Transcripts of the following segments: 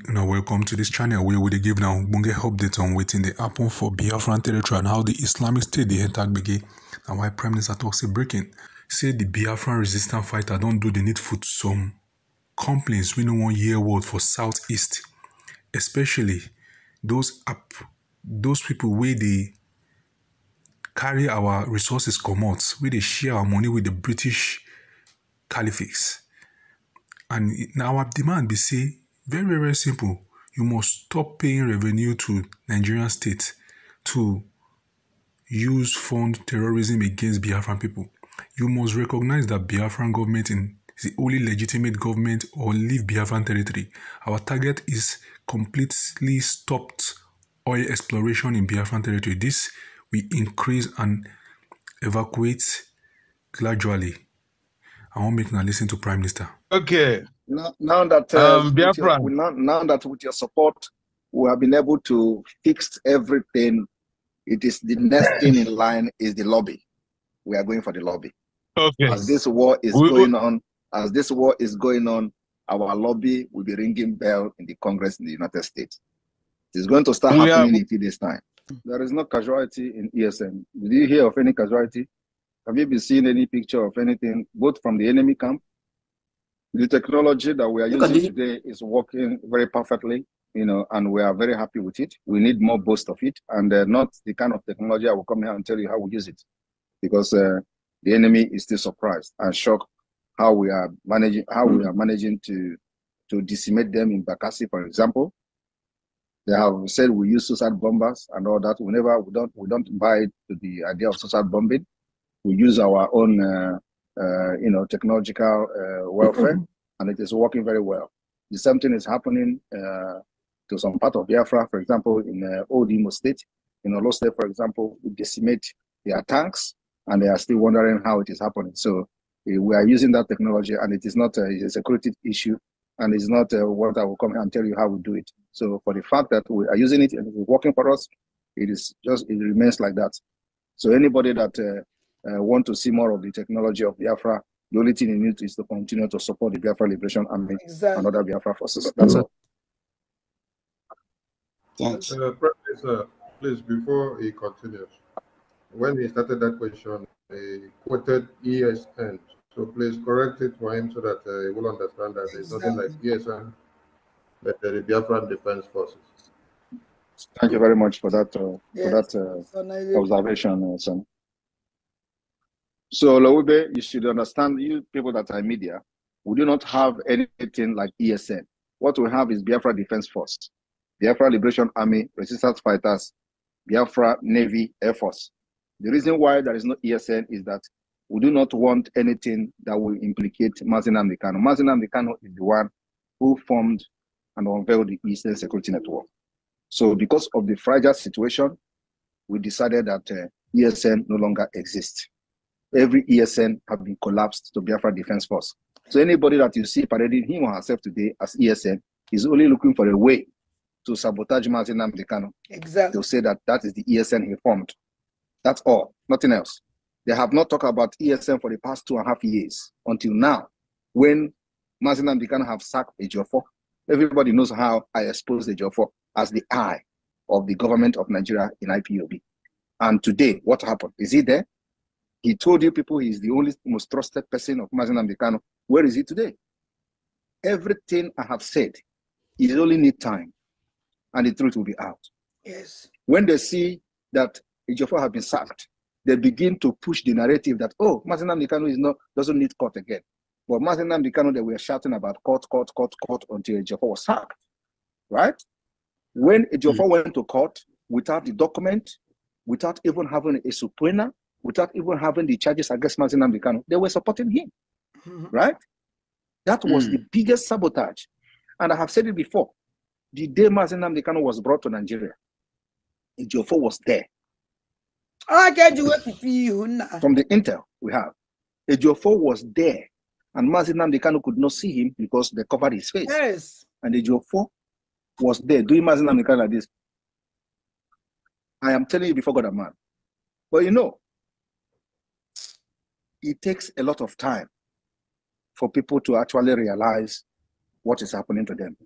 Now welcome to this channel where we give now bunge update on waiting the happen for Biafran territory and how the Islamic State the attack begin and why Prime Minister talks a breaking. Say the Biafran resistance fighter don't do the needful to some complaints we no one hear word for Southeast, especially those people where they carry our resources come out, where they share our money with the British caliphates. And now our demand be say very, very simple. You must stop paying revenue to Nigerian state to use fund terrorism against Biafran people. You must recognize that Biafran government is the only legitimate government or leave Biafran territory. Our target is completely stopped oil exploration in Biafran territory. This we increase and evacuate gradually. I won't make now listen to Prime Minister. Okay. Now that with your support, we have been able to fix everything. It is the next thing in line is the lobby. We are going for the lobby. Okay. As this war is going on, our lobby will be ringing bell in the Congress in the United States. It is going to start happening in a few days' time. There is no casualty in ESN. Did you hear of any casualty? Have you been seeing any picture of anything, both from the enemy camp? The technology that we are using today is working very perfectly, and we are very happy with it. We need more boost of it, and not the kind of technology I will come here and tell you how we use it, because the enemy is still surprised and shocked how we are managing to decimate them in Bakassi, for example. They have said we use suicide bombers and all that. We don't buy the idea of suicide bombing. We use our own technological welfare, and it is working very well. The same thing is happening to some part of Biafra, for example, in Old Imo State. In Olo State, for example, we decimate their tanks, and they are still wondering how it is happening. So we are using that technology, and it is not a security issue, and it's not what I will come here and tell you how we do it. So for the fact that we are using it and it's working for us, it remains like that. So anybody that want to see more of the technology of Biafra, the only thing you need is to continue to support the Biafra Liberation Army and other Biafra forces. That's all. Thanks. Please, before he continues, when he started that question, he quoted ESN. So please correct it for him so that he will understand that there's nothing like ESN, but the Biafran Defense Forces. Thank you very much for that observation, son. So, Lowube, you should understand, you people that are in media, we do not have anything like ESN. What we have is Biafra Defense Force, Biafra Liberation Army, Resistance Fighters, Biafra Navy, Air Force. The reason why there is no ESN is that we do not want anything that will implicate Mazi Nnamdi Kanu. Mazi Nnamdi Kanu is the one who formed and unveiled the Eastern Security Network. So because of the fragile situation, we decided that ESN no longer exists. Every ESN have been collapsed to Biafra Defense Force. So anybody that you see parading him or herself today as ESN is only looking for a way to sabotage Mazi Nnamdi Kanu. Exactly. To say that that is the ESN he formed. That's all, nothing else. They have not talked about ESN for the past 2.5 years until now, when Mazi Nnamdi Kanu have sacked Ejiofor. Everybody knows how I exposed Ejiofor as the eye of the government of Nigeria in IPOB. And today, what happened? Is he there? He told you people he's the only most trusted person of Mazi Nnamdi Kanu. Where is he today? Everything I have said, it only need time, and the truth will be out. Yes. When they see that Ejiofor have been sacked, they begin to push the narrative that, oh, Mazi Nnamdi Kanu doesn't need court again. But Mazi Nnamdi Kanu, they were shouting about court until Ejiofor was sacked, right? When Ejiofor went to court without the document, without even having a subpoena, without even having the charges against Mazi Nnamdi Kanu, they were supporting him, right? That was the biggest sabotage. And I have said it before. The day Mazi Nnamdi Kanu was brought to Nigeria, Ejiofor was there. From the intel we have, Ejiofor was there, and Mazi Nnamdi Kanu could not see him because they covered his face. Yes. And Ejiofor was there doing Mazi Nnamdi Kanu like this. I am telling you before God and man. But it takes a lot of time for people to actually realize what is happening to them.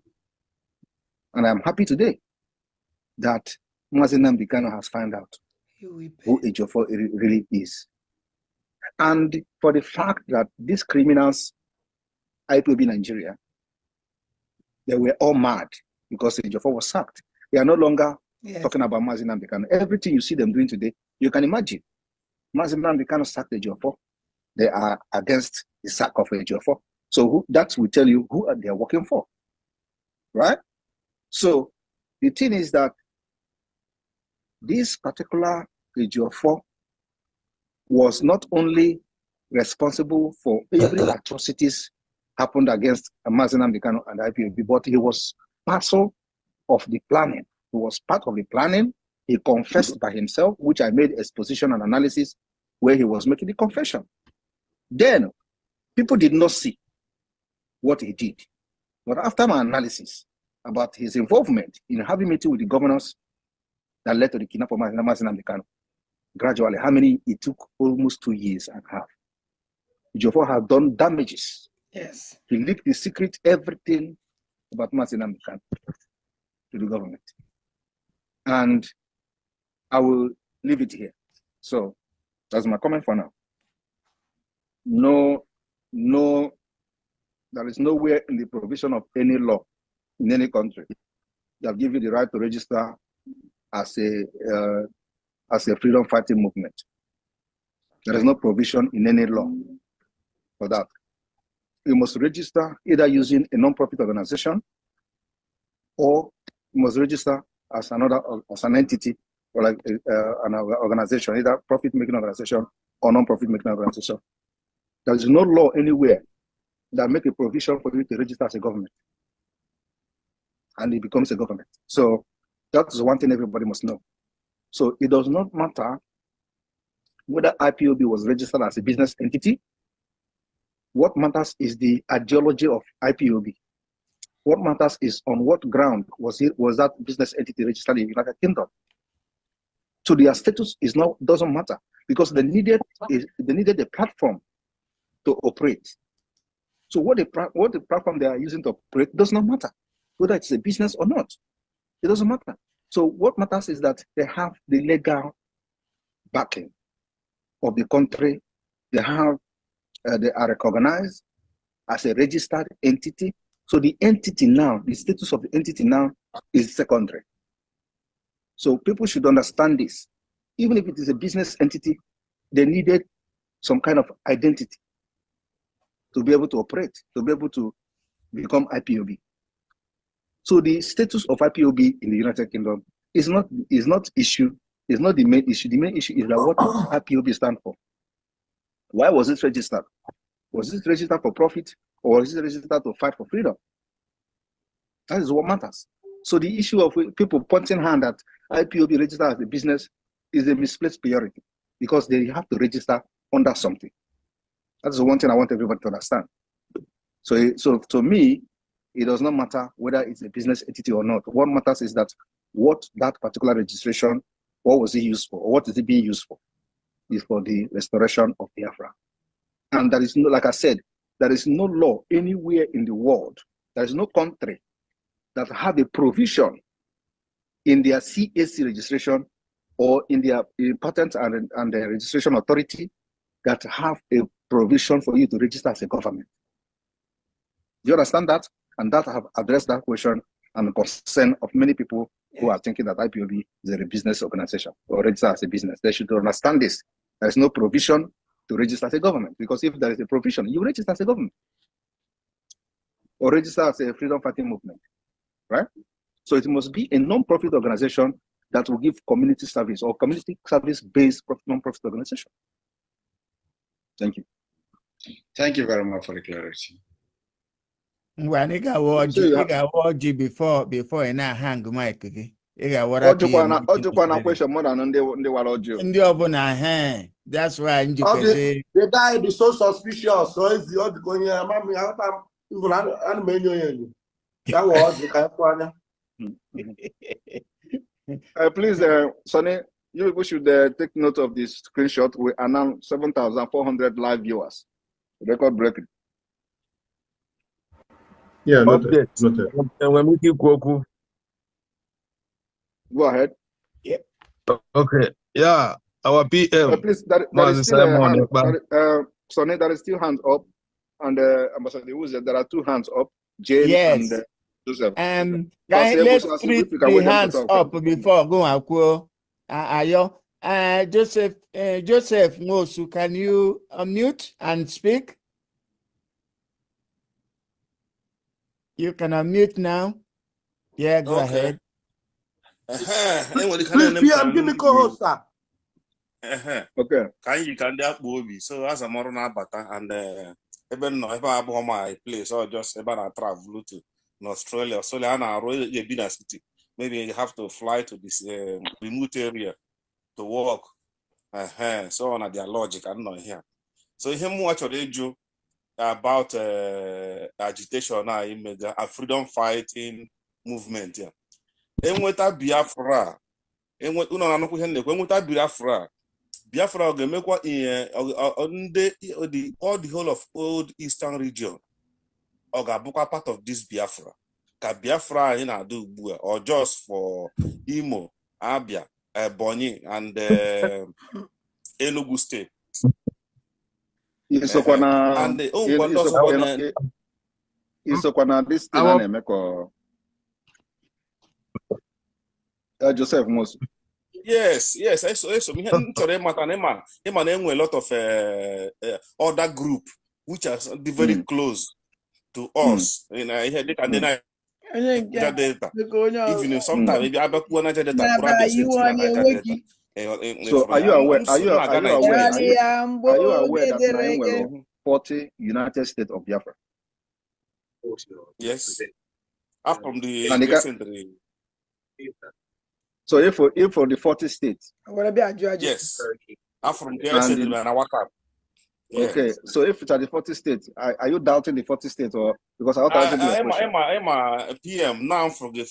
And I'm happy today that Mazi Nnamdi Kanu has found out who Ejiofor really is. And for the fact that these criminals, IPOB Nigeria, they were all mad because Ejiofor was sacked. They are no longer talking about Mazi Nnamdi Kanu. Everything you see them doing today, you can imagine. Mazi Nnamdi Kanu sacked Ejiofor. They are against the sack of Ejiofor. So that will tell you who they are working for, right? So the thing is that this particular Ejiofor was not only responsible for every atrocities happened against Mazi Nnamdi Kanu and IPOB, but he was parcel of the planning. He was part of the planning. He confessed by himself, which I made exposition and analysis where he was making the confession. Then people did not see what he did. But after my analysis about his involvement in having meeting with the governors that led to the kidnapping of Mazi Nnamdi Kanu, gradually, how many? It took almost 2 years and a half. Ejiofor had done damages. Yes. He leaked the secret, everything about Mazi Nnamdi Kanu to the government. And I will leave it here. So that's my comment for now. There is nowhere in the provision of any law in any country that give you the right to register as a freedom fighting movement. There is no provision in any law for that. You must register either using a non-profit organization, or you must register as an entity, or like an organization, either profit-making organization or non-profit making organization. There is no law anywhere that make a provision for you to register as a government, and it becomes a government. So that's one thing everybody must know. So it does not matter whether IPOB was registered as a business entity. What matters is the ideology of IPOB. What matters is on what ground was that business entity registered in the United Kingdom. So their status doesn't matter, because they needed a platform to operate. So what the platform they are using to operate does not matter, whether it's a business or not. It doesn't matter. So what matters is that they have the legal backing of the country. They are recognized as a registered entity. So the entity now, the status of the entity now is secondary. So people should understand this. Even if it is a business entity, they needed some kind of identity to be able to operate, to be able to become IPOB. So the status of IPOB in the United Kingdom is not the main issue. The main issue is that what IPOB stands for. Why was it registered? Was it registered for profit, or was it registered to fight for freedom? That is what matters. So the issue of people pointing hand at IPOB registered as a business is a misplaced priority, because they have to register under something. That's the one thing I want everybody to understand. So to me, it does not matter whether it's a business entity or not. What matters is that what that particular registration, what was it used for, or what is it being used for, is for the restoration of Biafra. And there is no, like I said, there is no law anywhere in the world, there is no country that have a provision in their CAC registration or in their patent and the registration authority that have a provision for you to register as a government. Do you understand that? And that I have addressed that question and the concern of many people who are thinking that IPOB is a business organization or register as a business. They should understand this. There is no provision to register as a government, because if there is a provision, you register as a government or register as a freedom fighting movement, right? So it must be a non-profit organization that will give community service or community service-based non-profit organization. Thank you. Thank you very much for the clarity. When you got you before and I hang mic again. That's why the guy is so suspicious. So is the other going here. That was the kind of one. Please, Sonny, you people should take note of this screenshot. We announced 7,400 live viewers. Record breaking. Yeah, noted. Update. Noted. And when we keep Kwoku. Go ahead. Yep. Okay. Yeah. Our PM. Please, there Man is still a Simon. hand. Sonny, there is still hands up. And Ambassador Uze, there are two hands up. Jane Yes. and Joseph. Let's treat the hands up before go and quote. Ayo. Joseph Mosu, can you unmute and speak? You can unmute now. Yeah, go ahead. Please, PM, give me co-host, sir. Okay. Can you so as a modern abata and even no ever above my place or just about travel to Australia. So I city. Maybe you have to fly to this remote area to work. So on their logic, I don't know here. So him watch what they do about agitation now in a freedom fighting movement. Yeah. And with that Biafra, and what Biafra. Biafra will make what on the whole of old eastern region or Gabuka part of this Biafra. Biafra in Adu or just for Imo, Abia, Bonny, and Enugu State. And this Joseph Mosu. Yes. So me sorry, Matanema. A lot of other group which are very close to us. They can deny data. Even sometimes maybe I don't want to data. So are you aware? Are you aware that there are 40 United States of Biafra? Yes. From the so if for the 40 states, yes, I'm from the okay. So if it's at the 40 states, are you doubting the 40 states or because I I'm a PM now from the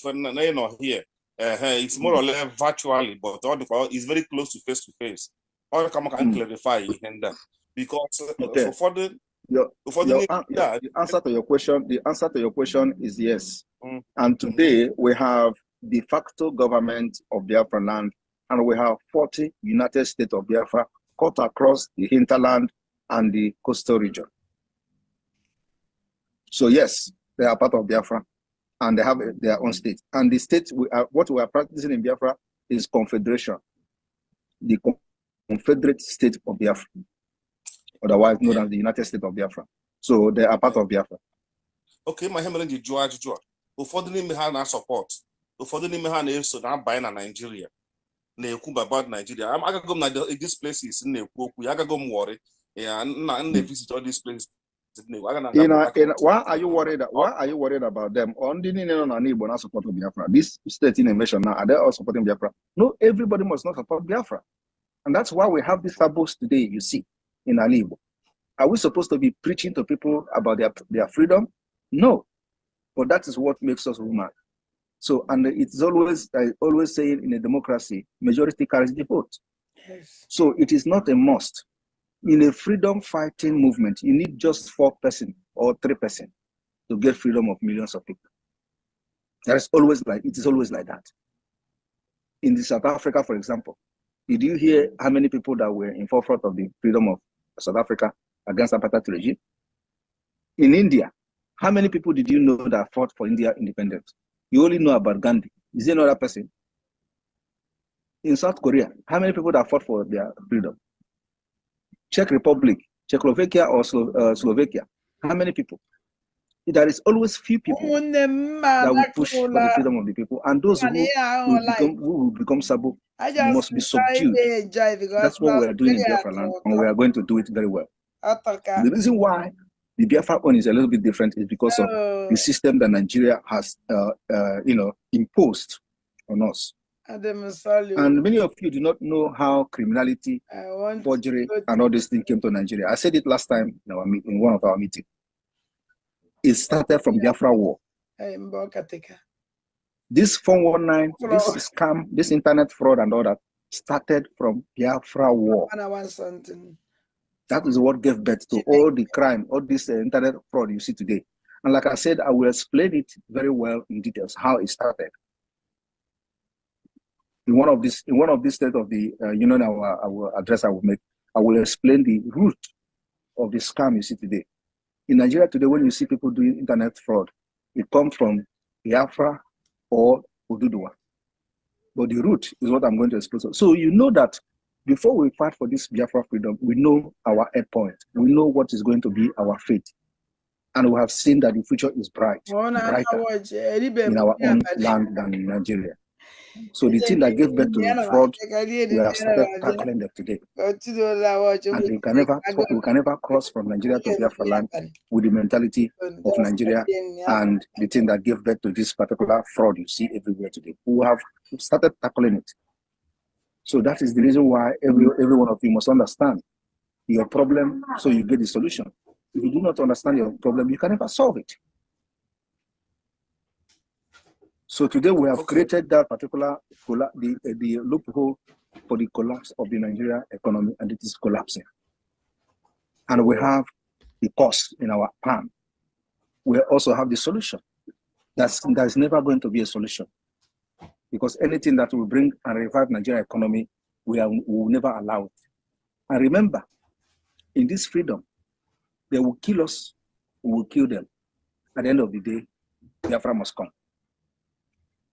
not here. It's more or less virtually, but all the it's very close to face. All can clarify and because for the answer to your question is yes. And today we have de facto government of Biafra land, and we have 40 United States of Biafra cut across the hinterland and the coastal region. So yes, they are part of Biafra, and they have their own state. And the state what we are practicing in Biafra is confederation, the Confederate State of Biafra, otherwise known as the United States of Biafra. So they are part of Biafra. Okay, my hemorrhage is George. Before the name had support. For the name so now buying in Nigeria. About Nigeria. I'm going to these places in the I go worry. Yeah, and they visit all these places. Why are you worried? Why are you worried about them? Support Biafra. This state in a nation now, are they all supporting Biafra? No, everybody must not support Biafra. And that's why we have these taboos today, you see, in Alibo. Are we supposed to be preaching to people about their freedom? No. But that is what makes us human. So, and it's always saying in a democracy, majority carries the vote. Yes. So it is not a must. In a freedom fighting movement, you need just 4% or 3% to get freedom of millions of people. It is always like that. In South Africa, for example, did you hear how many people that were in forefront of the freedom of South Africa against apartheid regime? In India, how many people did you know that fought for India independence? You only know about Gandhi. Is there another person? In South Korea, how many people that fought for their freedom? Czech Republic, Czechoslovakia or Slovakia, how many people? There is always few people that will push for the freedom of the people, and those who will become sabo must be subdued. That's what we are doing in Biafra land, and we are going to do it very well. The reason why the Biafra one is a little bit different is because of the system that Nigeria has, imposed on us. And many of you do not know how criminality, forgery, and all these things came to Nigeria. I said it last time in one of our meetings. It started from Biafra War. This 419, this scam, this internet fraud and all that started from Biafra War. That is what gave birth to all the crime, all this internet fraud you see today. And like I said, I will explain it very well in details how it started. In one of these state of the union, our address I will make, I will explain the root of the scam you see today. In Nigeria today, when you see people doing internet fraud, it comes from Biafra or Oduduwa. But the root is what I'm going to explain. So you know that before we fight for this Biafra freedom, we know our end point. We know what is going to be our fate. And we have seen that the future is brighter in our own land than in Nigeria. So the thing that gave birth to fraud, we have started tackling them today. And we can never cross from Nigeria to Biafra land with the mentality of Nigeria and the thing that gave birth to this particular fraud you see everywhere today. We have started tackling it. So that is the reason why every one of you must understand your problem so you get the solution. If you do not understand your problem, you can never solve it. So today we have created that particular the loophole for the collapse of the Nigeria economy, and it is collapsing. And we have the cause in our palm. We also have the solution. There's never going to be a solution, because anything that will bring and revive Nigeria economy, we will never allow it. And remember, in this freedom, they will kill us, we will kill them. At the end of the day, Biafra must come.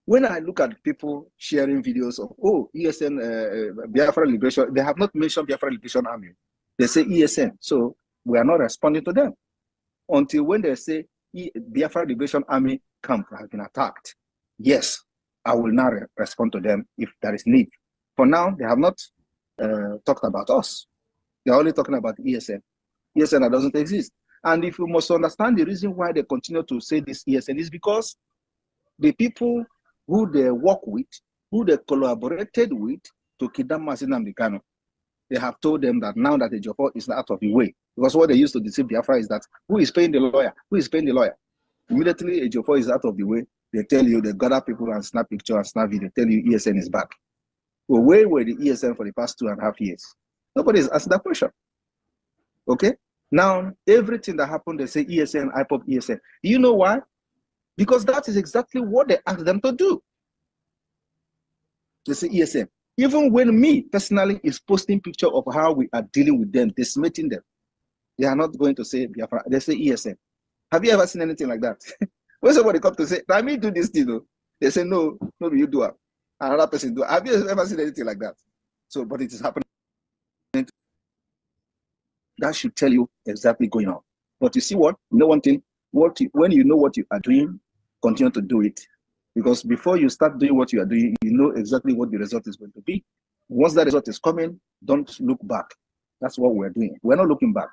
When I look at people sharing videos of, ESN, Biafra Liberation, they have not mentioned Biafra Liberation Army. They say ESN, so we are not responding to them. Until when they say Biafra Liberation Army camp has been attacked, yes, I will now respond to them if there is need. For now, they have not talked about us. They're only talking about ESN. ESN that doesn't exist. And if you must understand the reason why they continue to say this ESN is because the people who they work with, who they collaborated with to kidnap Nnamdi Kanu, they have told them that now that Ejiofor is out of the way. Because what they used to deceive Biafra is that who is paying the lawyer? Who is paying the lawyer? Immediately Ejiofor is out of the way, they tell you, they gather people and snap picture and snap video, tell you ESN is back. Well, where were the ESN for the past 2.5 years? Nobody is asking that question. Okay? Now, everything that happened, they say ESN, IPOP, ESN. Do you know why? Because that is exactly what they asked them to do. They say ESN. Even when me, personally, is posting picture of how we are dealing with them, decimating them, they are not going to say Biafra. They say ESN. Have you ever seen anything like that? When somebody comes to say, let me do this thing, they say, no, you do it. Another person do it. Have you ever seen anything like that? So, but it is happening. That should tell you exactly going on. But you see what? You know one thing? When you know what you are doing, continue to do it. Because before you start doing what you are doing, you know exactly what the result is going to be. Once that result is coming, don't look back. That's what we're doing. We're not looking back,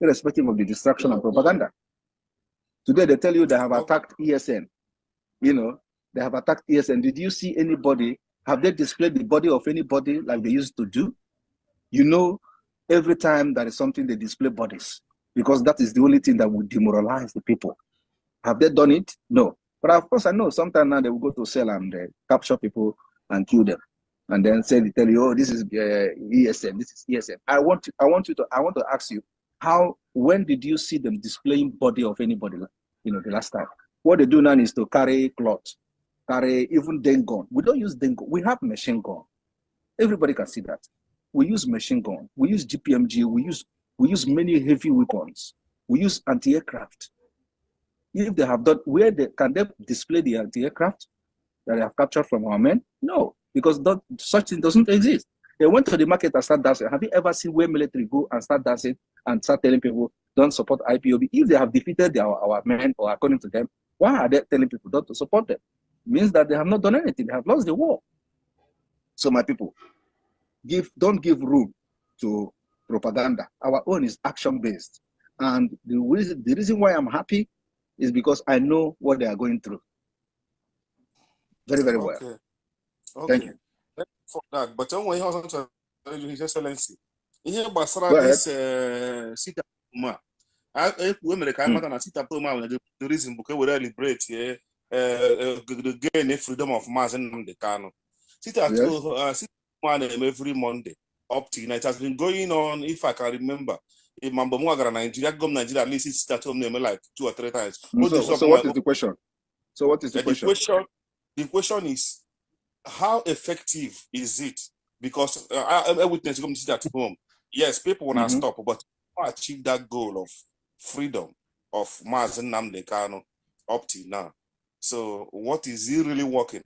irrespective of the distraction and propaganda. Today, they tell you they have attacked ESN. You know, they have attacked ESN. Did you see anybody? Have they displayed the body of anybody like they used to do? You know, every time there is something, they display bodies, because that is the only thing that will demoralize the people. Have they done it? No. But of course, I know sometimes now they will go to sell and capture people and kill them, and then tell you, oh, this is ESN, this is ESN. I want to ask you, when did you see them displaying body of anybody? You know, the last time. What they do now is to carry cloth, carry even den gun. We don't use den gun. We have machine gun. Everybody can see that. We use machine gun. We use GPMG. We use many heavy weapons. We use anti-aircraft. If they have done, can they display the anti-aircraft that they have captured from our men? No, because such thing doesn't exist. They went to the market and start dancing. Have you ever seen where military go and start dancing and start telling people don't support IPOB? If they have defeated our men, or according to them, why are they telling people not to support them? It means that they have not done anything. They have lost the war. So my people, don't give room to propaganda. Our own is action-based. And the reason why I'm happy is because I know what they are going through. Very, very well. Okay. Thank you. Thank you for that. But when he was to His Excellency, here Basra this Sita Puma. Women can Sita Puma, the reason because we liberate here gain the freedom of mass in the Kano. Sita Puma every Monday up to it has been going on, if I can remember, Nigeria, come Nigeria at least sit at home like 2 or 3 times. So what is the question? So what is the question? The question is, how effective is it? Because I witness come sit at home. Yes, people want to stop, but achieve that goal of freedom of Mazen Nnamdi Kanu up till now. So what is he really working?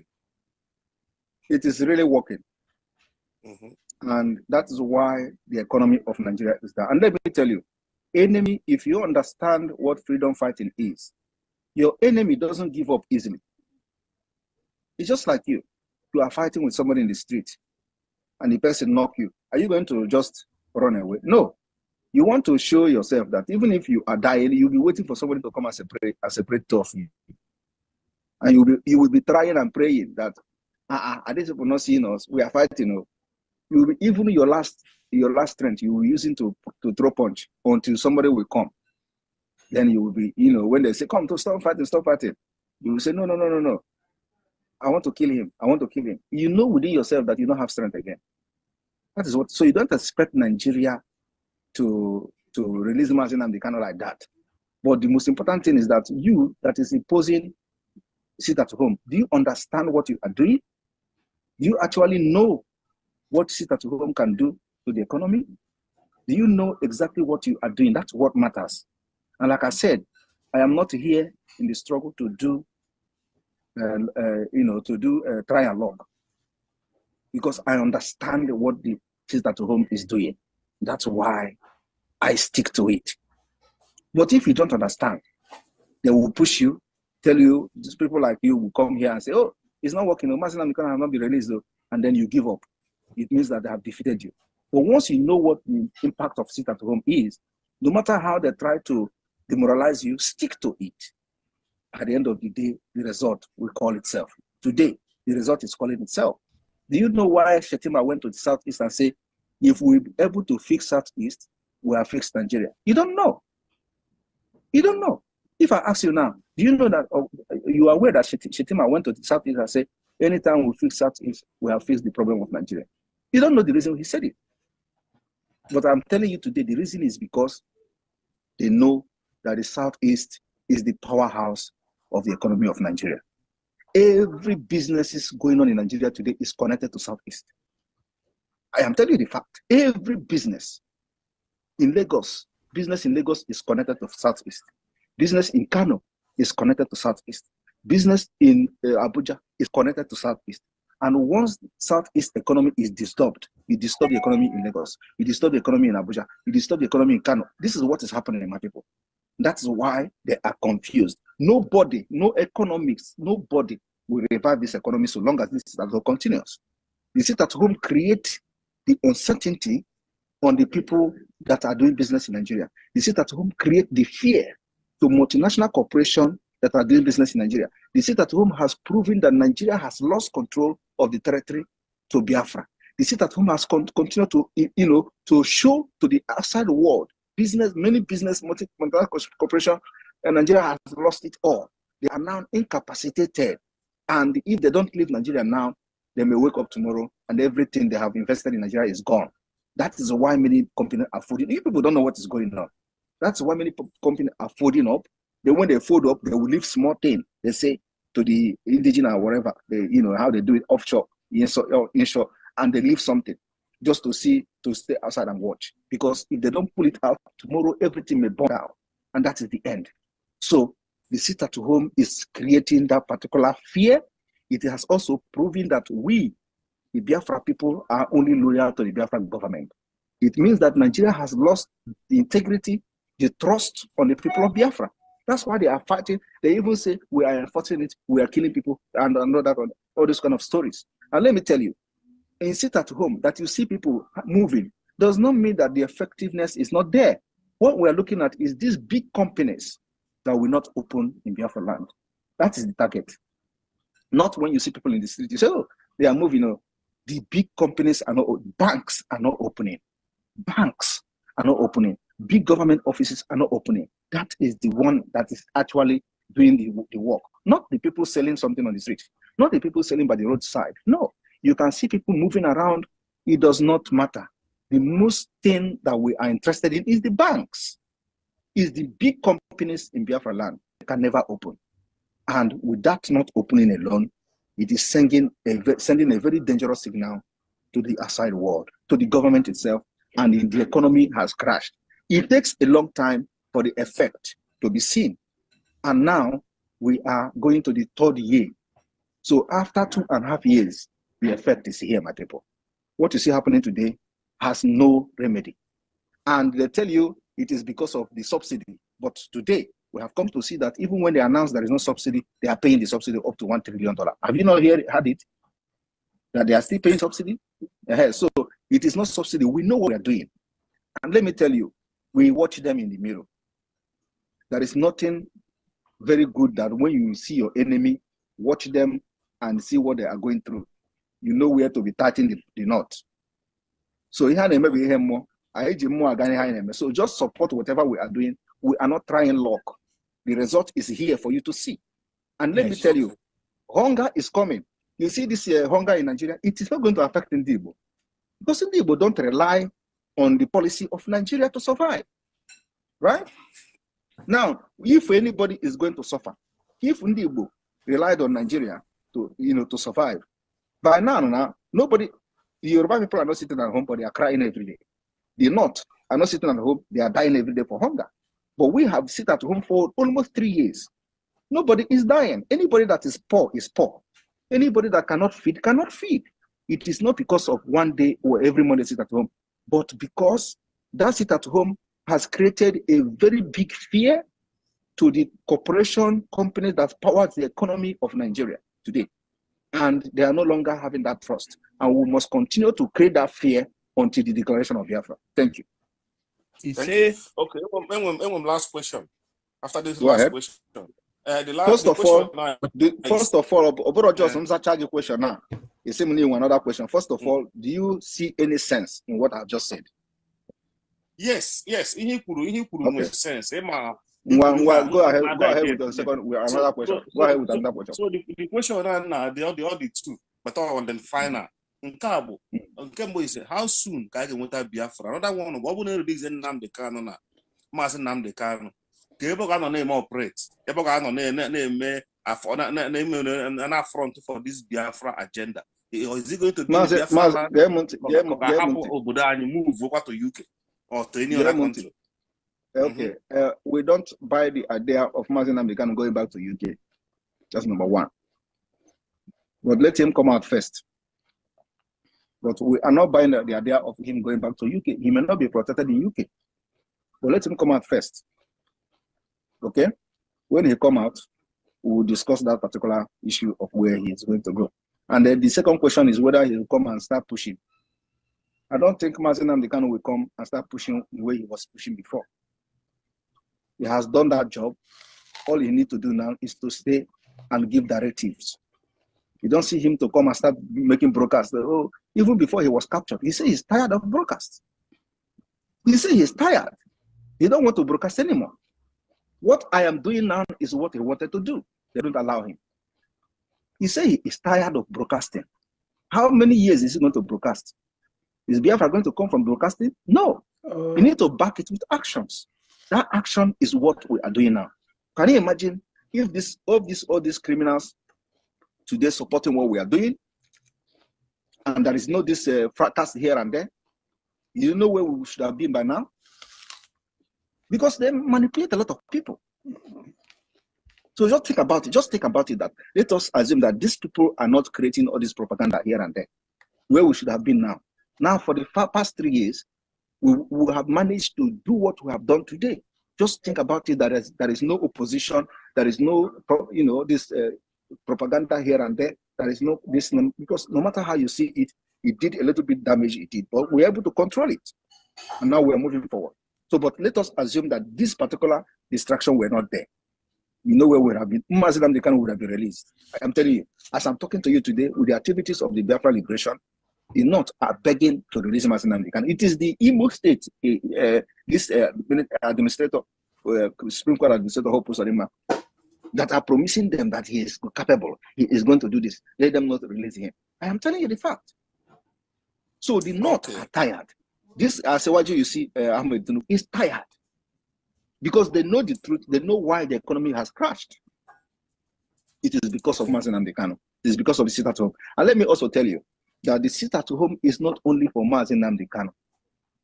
It is really working. And that is why the economy of Nigeria is there. And let me tell you, enemy, if you understand what freedom fighting is, your enemy doesn't give up easily. It's just like you. You are fighting with somebody in the street and the person knock you. Are you going to just run away? No. You want to show yourself that even if you are dying, you'll be waiting for somebody to come and separate of you. And you will be trying and praying that, are these people not seeing us? We are fighting. You will be, even your last strength, you will be using to throw punch until somebody will come. Then you will be, when they say, come to stop fighting, you will say, no. I want to kill him. I want to kill him. You know within yourself that you don't have strength again. That is what. So you don't expect Nigeria to release Mazen Nnamdi Kanu like that. But the most important thing is that you that is imposing sit at home. Do you understand what you are doing? Do you actually know what sit at home can do to the economy? Do you know exactly what you are doing? That's what matters. And like I said, I am not here in the struggle to do trialogue, because I understand what the sit at home is doing. That's why I stick to it. But if you don't understand, they will push you, tell you, these people like you will come here and say, oh, it's not working, Mazen Nnamdi Kanu has not been released, though, and then you give up. It means that they have defeated you. But once you know what the impact of sit at home is, no matter how they try to demoralize you, stick to it. At the end of the day, the result will call itself. Today, the result is calling itself. Do you know why Shettima went to the Southeast and said, if we're able to fix Southeast, we have fixed Nigeria? You don't know. You don't know. If I ask you now, do you know that you are aware that Shettima went to the Southeast and said, anytime we fix Southeast, we have fixed the problem of Nigeria? You don't know the reason he said it. But I'm telling you today, the reason is because they know that the Southeast is the powerhouse of the economy of Nigeria. Every business is going on in Nigeria today is connected to Southeast. I am telling you the fact. Every business in Lagos is connected to Southeast. Business in Kano is connected to Southeast. Business in Abuja is connected to Southeast. And once Southeast economy is disturbed, you disturb the economy in Lagos, you disturb the economy in Abuja, you disturb the economy in Kano. This is what is happening, my people. That's why they are confused. Nobody, no economics, nobody will revive this economy so long as this is continuous. The sit at home create the uncertainty on the people that are doing business in Nigeria. The sit at home create the fear to multinational corporations that are doing business in Nigeria. The sit at home has proven that Nigeria has lost control of the territory to Biafra. The sit at home has continued to show to the outside world many business multinational corporations, and Nigeria has lost it all. They are now incapacitated. And if they don't leave Nigeria now, they may wake up tomorrow and everything they have invested in Nigeria is gone. That is why many companies are folding. You people don't know what is going on. That's why many companies are folding up. Then when they fold up, they will leave small thing. They say to the indigenous or whatever, how they do it offshore, inshore, and they leave something just to stay outside and watch. Because if they don't pull it out, tomorrow everything may burn down. And that is the end. So the sit at home is creating that particular fear. It has also proven that we, the Biafra people, are only loyal to the Biafran government. It means that Nigeria has lost the integrity, the trust on the people of Biafra. That's why they are fighting. They even say we are enforcing it, we are killing people, and all those kind of stories. And let me tell you, in sit at home, that you see people moving does not mean that the effectiveness is not there. What we are looking at is these big companies that will not open in Biafra land. That is the target. Not when you see people in the street, you say, oh, they are moving. The big companies are not, banks are not opening. Banks are not opening. Big government offices are not opening. That is the one that is actually doing the work. Not the people selling something on the street. Not the people selling by the roadside. No. You can see people moving around. It does not matter. the most thing that we are interested in is the banks, is the big companies in Biafra land can never open. And with that not opening alone, it is sending a very dangerous signal to the outside world, to the government itself, and the economy has crashed. It takes a long time for the effect to be seen. And now we are going to the third year. So after 2.5 years, the effect is here, my people. What you see happening today has no remedy. And they tell you it is because of the subsidy. But today, we have come to see that even when they announce there is no subsidy, they are paying the subsidy up to $1 trillion. Have you not had it? That they are still paying subsidy? So it is not subsidy. We know what we are doing. And let me tell you, we watch them in the mirror. There is nothing very good that when you see your enemy, watch them and see what they are going through. You know where to be tightening the knot. So so just support whatever we are doing. We are not trying luck. The result is here for you to see. And let me tell you, hunger is coming. You see this hunger in Nigeria, it is not going to affect Ndibo. Because Ndibo don't rely on the policy of Nigeria to survive. Right? Now, if anybody is going to suffer, if Ndibo relied on Nigeria to survive, by now, nobody, the Yoruba people are not sitting at home, but they are crying every day. The North are not sitting at home, they are dying every day for hunger. But we have sit at home for almost 3 years. Nobody is dying. Anybody that is poor is poor. Anybody that cannot feed, cannot feed. It is not because of one day or every Monday sit at home, but because that sit at home has created a very big fear to the corporation companies that powers the economy of Nigeria today. And they are no longer having that trust. And we must continue to create that fear until the declaration of Biafra. Thank you. Okay, last question. After this last question. First of all, Oboro just charge a question now. You see me another question. First of all, do you see any sense in what I've just said? Yes. Okay. Sense. Go ahead with the second. Another question. Go ahead with another question. So the question now, they are the two, but on the final. Nkembo is how soon can I get Biafra? Another one, what would release Nnamdi Kanu na? Master Nnamdi Kanu. Kebo ga no name operate. Kebo ga no name an affront for this Biafra agenda. Is it going to be Biafra? Move over to UK or to any other country? Okay, we don't buy the idea of Mazi Nnamdi Kanu going back to UK. That's number one. But let him come out first. But we are not buying the idea of him going back to UK. He may not be protected in UK. But let him come out first. Okay? When he come out, we will discuss that particular issue of where he is going to go. And then the second question is whether he will come and start pushing. I don't think Mazi Nnamdi Kanu will come and start pushing the way he was pushing before. He has done that job. All he needs to do now is to stay and give directives. You don't see him to come and start making broadcasts. Oh, even before he was captured, he said he's tired of broadcasts. He said he's tired. He don't want to broadcast anymore. What I am doing now is what he wanted to do. They don't allow him. He said he is tired of broadcasting. How many years is he going to broadcast? Is Biafra going to come from broadcasting? No. You need to back it with actions. That action is what we are doing now. Can you imagine if all these criminals today supporting what we are doing, and there is no this fracas here and there? You know where we should have been by now? Because they manipulate a lot of people. So just think about it. Just think about it that let us assume that these people are not creating all this propaganda here and there. Where we should have been now. Now, for the past 3 years, we have managed to do what we have done today. Just think about it. There is no opposition. There is no, this propaganda here and there. There is no this, because no matter how you see it, it did a little bit damage. It did, but we were able to control it, and now we are moving forward. So, but let us assume that this particular distraction were not there. You know where we would have been. Mazi Nnamdi Kanu would have been released. I am telling you, as I'm talking to you today, with the activities of the Biafra liberation, the North are begging to release Mazi Nnamdi Kanu. It is the Imo State, this administrator, Supreme Court administrator, Hope Usadima, that are promising them that he is capable, he is going to do this. Let them not release him. I am telling you the fact. So the North are tired. This Asewaji, you see, Ahmed Tinubu is tired because they know the truth. They know why the economy has crashed. It is because of Mazi Nnamdi Kanu. It is because of the sit at home. And let me also tell you that the sit at home is not only for Mazi Nnamdi Kanu.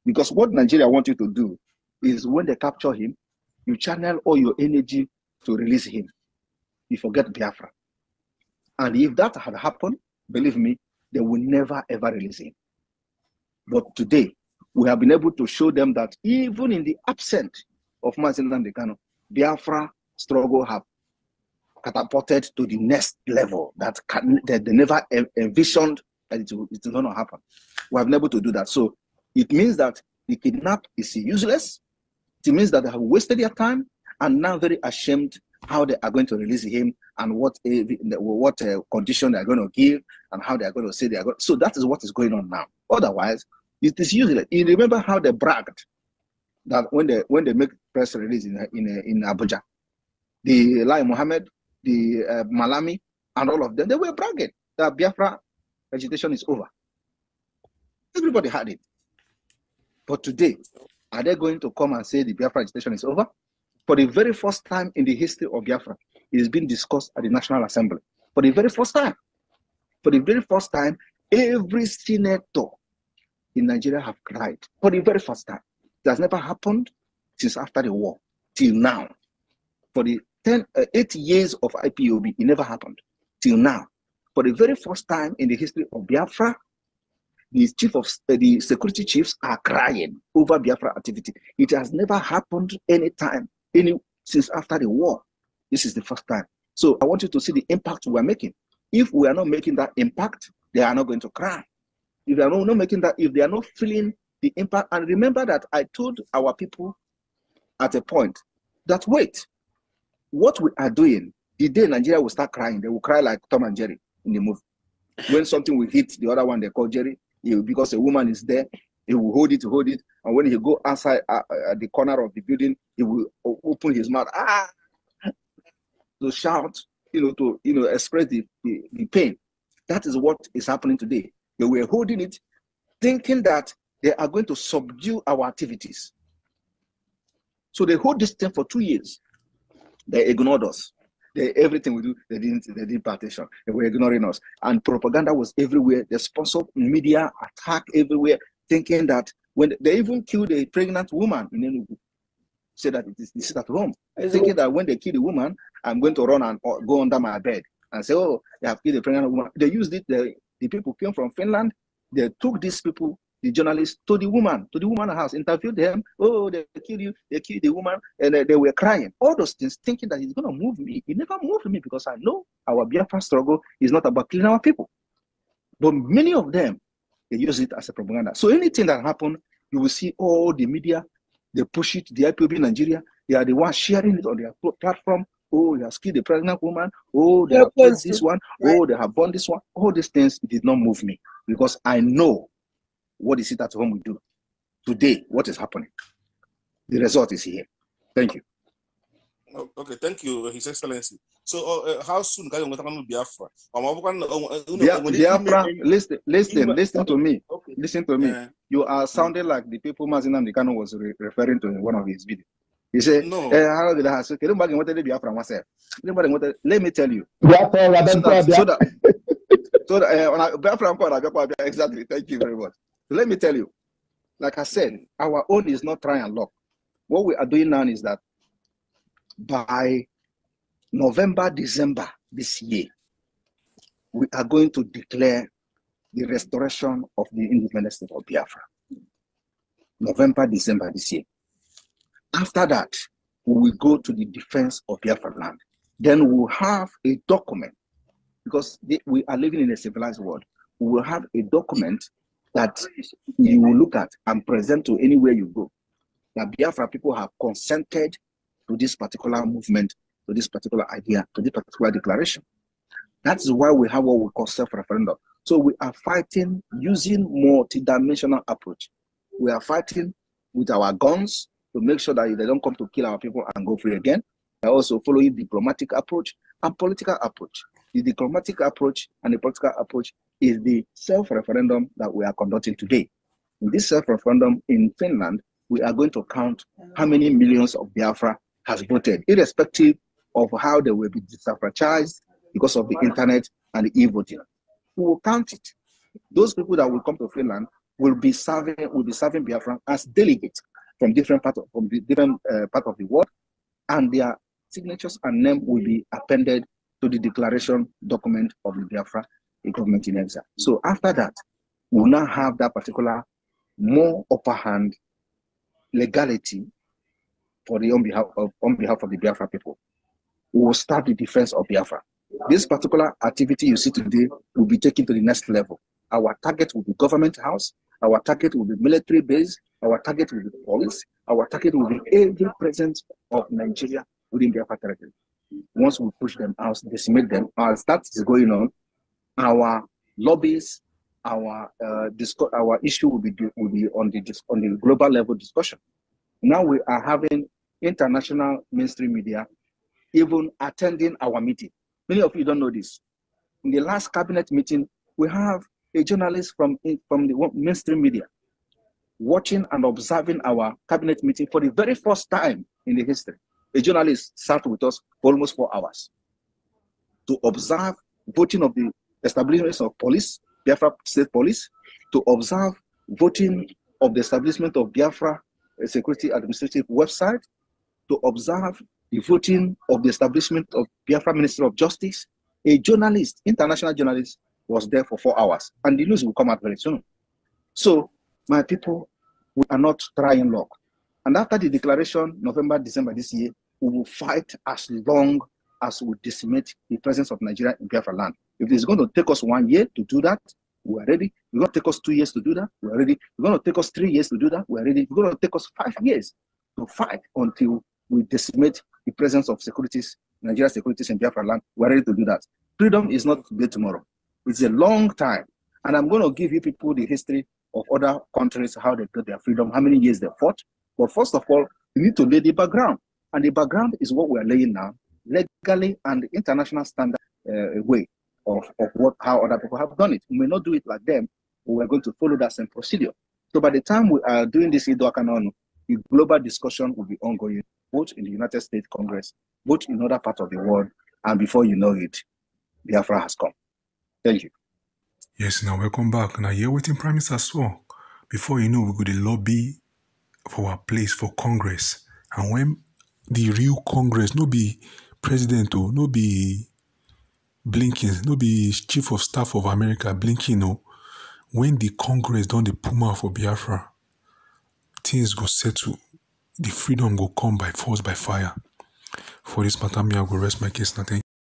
Because what Nigeria wants you to do is when they capture him, you channel all your energy to release him. You forget Biafra. And if that had happened, believe me, they will never ever release him. But today, we have been able to show them that even in the absence of Mazi Nnamdi Kanu, Biafra struggle have catapulted to the next level that they never envisioned that it is going to happen. We have been able to do that. So it means that the kidnap is useless. It means that they have wasted their time and now very ashamed how they are going to release him and what condition they are going to give and how they are going to say they are going. So that is what is going on now. Otherwise, it is useless. You remember how they bragged that when they make press release in Abuja, the Lai Mohammed, the Malami, and all of them, they were bragging that Biafra agitation is over. Everybody had it. But today, are they going to come and say the Biafra agitation is over? For the very first time in the history of Biafra, it has been discussed at the National Assembly. For the very first time. For the very first time, every senator in Nigeria have cried. For the very first time. It has never happened since after the war, till now. For the 8 years of IPOB, it never happened, till now. For the very first time in the history of Biafra, the security chiefs are crying over Biafra activity. It has never happened since after the war. This is the first time. So I want you to see the impact we are making. If we are not making that impact, they are not going to cry. If they are not making that, if they are not feeling the impact, and remember that I told our people at a point that wait, what we are doing, the day Nigeria will start crying, they will cry like Tom and Jerry in the movie. When something will hit the other one, they call Jerry, because a woman is there, he will hold it, and when he go outside at the corner of the building, he will open his mouth, to shout, to express the pain. That is what is happening today. They were holding it, thinking that they are going to subdue our activities. So they hold this thing for 2 years. They ignored us. Everything we do, they didn't partition. They were ignoring us. And propaganda was everywhere. They sponsored media attack everywhere, thinking that when they even killed a pregnant woman in Enugu, say that it is sit at home. Thinking that when they kill the woman, I'm going to run and go under my bed and say, oh, they have killed a pregnant woman. They used it. The people came from Finland. They took these people, the journalists, to the woman house, interviewed them. Oh, they killed you. They killed the woman, and they were crying. All those things, thinking that it's going to move me. It never moved me because I know our Biafra struggle is not about killing our people. But many of them, they use it as a propaganda. So anything that happens, you will see all the media, they push it, the IPOB Nigeria, they are the ones sharing it on their platform. Oh, they have killed the pregnant woman. Oh, they have killed this one. Oh, they have burned this one. All these things, it did not move me because I know what is it at home we do. Today, what is happening? The result is here. Thank you. Okay, thank you, His Excellency. So, how soon can you go to Biafra? Biafra, listen to me. Okay. Listen to me. You are sounding like the people Mazi Nnamdi Kanu was referring to in one of his videos. He said, no. How did I say? Biafra myself. Let me tell you. Exactly. Thank you very much. Let me tell you. Like I said, our own is not try and lock. What we are doing now is that by November, December this year, we are going to declare the restoration of the independent state of Biafra. November, December this year. After that, we will go to the defense of Biafra land. Then we'll have a document, because we are living in a civilized world. We will have a document that you will look at and present to anywhere you go. That Biafra people have consented to this particular movement, to this particular idea, to this particular declaration. That is why we have what we call self-referendum. So we are fighting using multidimensional approach. We are fighting with our guns to make sure that they don't come to kill our people and go free again. We are also following diplomatic approach and political approach. The diplomatic approach and the political approach is the self-referendum that we are conducting today. In this self-referendum in Finland, we are going to count how many millions of Biafra has voted, irrespective of how they will be disenfranchised because of the internet and the e-voting. We will count it. Those people that will come to Finland will be serving Biafra as delegates from different part of the world, and their signatures and name will be appended to the declaration document of the Biafra, a government in exile. So after that, we will now have that particular more upper hand legality for the on behalf of the Biafra people. We will start the defense of Biafra. This particular activity you see today will be taken to the next level. Our target will be government house. Our target will be military base. Our target will be police. Our target will be every presence of Nigeria within Biafra territory. Once we push them out, decimate them, as that is going on, our lobbies, our issue will be on the global level discussion. Now we are having international mainstream media even attending our meeting. Many of you don't know this. In the last cabinet meeting, we have a journalist from the mainstream media watching and observing our cabinet meeting for the very first time in the history. A journalist sat with us for almost 4 hours to observe voting of the establishment of police, Biafra State Police, to observe voting of the establishment of Biafra Security Administrative website, to observe the voting of the establishment of Biafra Ministry of Justice. A journalist, international journalist, was there for 4 hours, and the news will come out very soon. So, my people, we are not trying luck. And after the declaration, November, December this year, we will fight as long as we decimate the presence of Nigeria in Biafra land. If it's going to take us 1 year to do that, we are ready. If it's going to take us 2 years to do that, we are ready. If it's going to take us 3 years to do that, we are ready. If it's going to take us 5 years to fight until we decimate the presence of Nigeria securities in Biafra land, we are ready to do that. Freedom is not today, tomorrow. It's a long time. And I'm going to give you people the history of other countries, how they got their freedom, how many years they fought. But first of all, you need to lay the background. And the background is what we're laying now, legally and the international standard way of how other people have done it. We may not do it like them, but we're going to follow that same procedure. So by the time we are doing this Idoakanon, the global discussion will be ongoing, both in the United States Congress, both in other parts of the world, and before you know it, Biafra has come. Thank you. Yes, now welcome back. Now you're waiting Prime Minister as well. Before you know, we go to lobby for our place for Congress. And when the real Congress, no be president, no be Blinken, no be Chief of Staff of America, Blinken, no. When the Congress done the Puma for Biafra, things go settle. The freedom go come by force, by fire. For this matter, I go rest my case. Nothing.